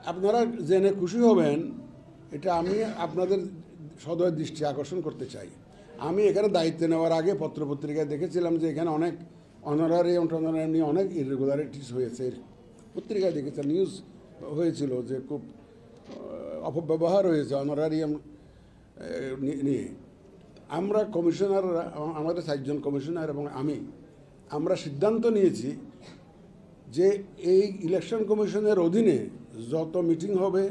আপনারা জেনে খুশি হবেন, এটা আমি আপনাদের সদয় দৃষ্টি আকর্ষণ করতে চাই। আমি এখানে দায়িত্ব নেওয়ার আগে পত্রপত্রিকায় দেখেছিলাম যে এখানে অনেক অনারারিয়াম টনারারিয়াম নিয়ে অনেক ইরেগুলারিটিস হয়েছে। পত্রিকায় দেখেছিলাম, নিউজ হয়েছিল যে খুব অপব্যবহার হয়েছে অনারারিয়াম নিয়ে। আমরা কমিশনার, আমাদের 4 জন কমিশনার এবং আমরা সিদ্ধান্ত নিয়েছি যে এই ইলেকশন কমিশনের অধীনে যত মিটিং হবে,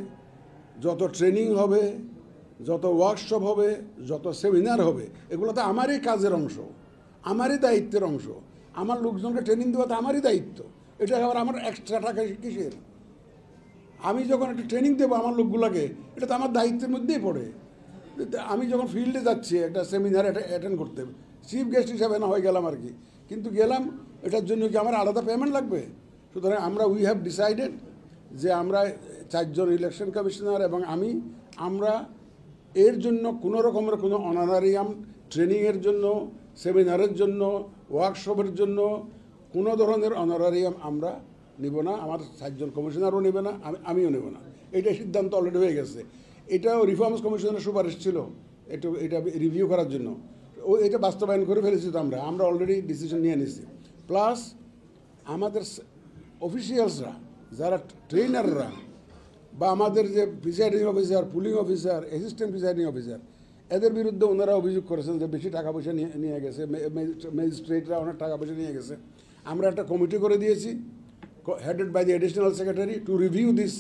যত ট্রেনিং হবে, যত ওয়ার্কশপ হবে, যত সেমিনার হবে, এগুলো তো আমারই কাজের অংশ, আমারই দায়িত্বের অংশ। আমার লোকজনকে ট্রেনিং দেওয়া তো আমারই দায়িত্ব। এটা আবার আমার এক্সট্রা টাকা কিসের? আমি যখন একটা ট্রেনিং দেবো আমার লোকগুলোকে, এটা তো আমার দায়িত্বের মধ্যেই পড়ে। আমি যখন ফিল্ডে যাচ্ছি একটা সেমিনার অ্যাটেন্ড করতে, চিফ গেস্ট হিসাবে না হয়ে গেলাম আর কি, কিন্তু গেলাম, এটার জন্য কি আমার আলাদা পেমেন্ট লাগবে? সুতরাং উই হ্যাভ ডিসাইডেড যে আমরা 4 জন ইলেকশন কমিশনার এবং আমরা এর জন্য কোনো রকমের কোনো অনারারিয়াম ট্রেনিংয়ের জন্য, সেমিনারের জন্য, ওয়ার্কশপের জন্য কোনো ধরনের অনারারিয়াম আমরা নিব না। আমার 4 জন কমিশনারও নেবে না, আমিও নেব না। এটা সিদ্ধান্ত অলরেডি হয়ে গেছে। এটাও রিফর্মস কমিশনের সুপারিশ ছিল এটা রিভিউ করার জন্য। এটা বাস্তবায়ন করে ফেলেছি তো আমরা অলরেডি ডিসিশন নিয়ে নিয়েছি। প্লাস আমাদের অফিসিয়ালসরা, যারা ট্রেনাররা বা আমাদের যে presiding officer, pulling officer, assistant presiding officer, এদের বিরুদ্ধে ওনারা অভিযোগ করেছেন যে বেশি টাকা পয়সা নিয়ে গেছে, ম্যাজিস্ট্রেটরা অনেক টাকা পয়সা নিয়ে গেছে। আমরা একটা কমিটি করে দিয়েছি, headed by the additional secretary, to review this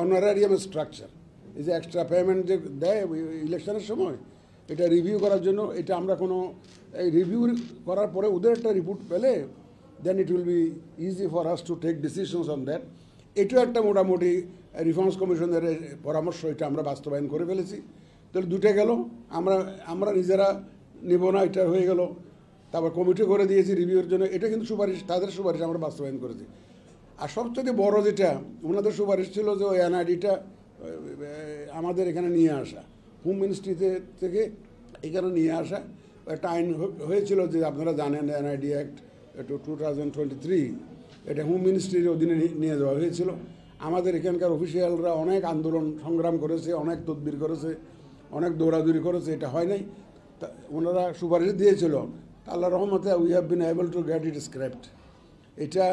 honorarium structure. এই যে এক্সট্রা পেমেন্ট যে দেয় ইলেকশনের সময়, এটা রিভিউ করার জন্য। এটা আমরা এই রিভিউ করার পরে ওদের একটা রিপোর্ট পেলে then it will be easy for us to take decisions on that. এটাও একটা মোটামুটি রিফর্মস কমিশনের পরামর্শ, এটা আমরা বাস্তবায়ন করে ফেলেছি। তাহলে দুটো গেল, আমরা নিজেরা নেব না, এটা হয়ে গেল। তারপর কমিটি করে দিয়েছি রিভিউর জন্য। এটা কিন্তু সুপারিশ, তাদের সুপারিশ আমরা বাস্তবায়ন করেছি। আর সবচেয়ে বড় যেটা ওনাদের সুপারিশ ছিল যে ওই এনআইডিটা আমাদের এখানে নিয়ে আসা, হোম মিনিস্ট্রিতে থেকে এখানে নিয়ে আসা। একটা আইন হয়েছিল যে আপনারা জানেন, এনআইডি অ্যাক্ট 2023, এটা হোম মিনিস্ট্রির অধীনে নিয়ে যাওয়া হয়েছিল। আমাদের এখানকার অফিসিয়ালরা অনেক আন্দোলন সংগ্রাম করেছে, অনেক তদবির করেছে, অনেক দৌড়াদৌড়ি করেছে, এটা হয় নাই। ওনারা সুপারিশ দিয়েছিল, আল্লাহ রহমতে we have been able to get it scrapped. এটা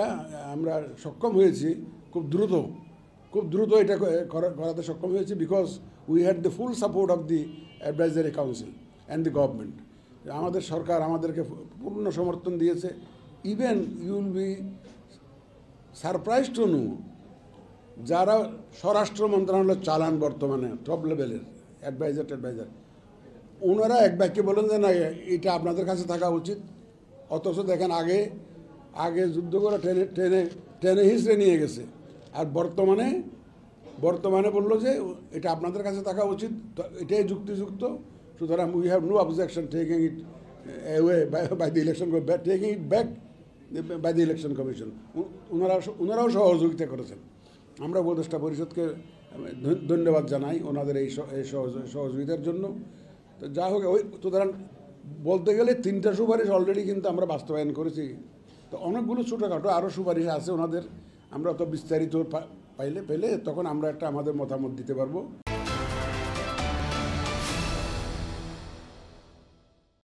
আমরা সক্ষম হয়েছি খুব দ্রুত এটা করাতে সক্ষম হয়েছি, because we had the full support of the advisory council and the government. আমাদের সরকার আমাদেরকে পূর্ণ সমর্থন দিয়েছে। Even you will be surprise to know, যারা স্বরাষ্ট্র মন্ত্রণালয় চালান বর্তমানে টপ লেভেলের অ্যাডভাইজার, ওনারা এক বাক্যে বলেন যে না, এটা আপনাদের কাছে থাকা উচিত। অথচ দেখেন আগে যুদ্ধ করে টেনে হিসড়ে নিয়ে গেছে, আর বর্তমানে বললো যে এটা আপনাদের কাছে থাকা উচিত, এটাই যুক্তিযুক্ত। সুতরাং we have no objection taking it away by the election, taking it back by the election commission. ওনারাও সহযোগিতা করেছেন। আমরা উপদেষ্টা পরিষদকে ধন্যবাদ জানাই ওনাদের এই সহযোগিতার জন্য। তো যা হোক, সুতরাং বলতে গেলে 3টা সুপারিশ অলরেডি কিন্তু আমরা বাস্তবায়ন করেছি। তো অনেকগুলো ছোটোখাটো আরও সুপারিশ আছে ওনাদের, আমরা তো বিস্তারিত পেলে তখন আমরা আমাদের মতামত দিতে পারবো।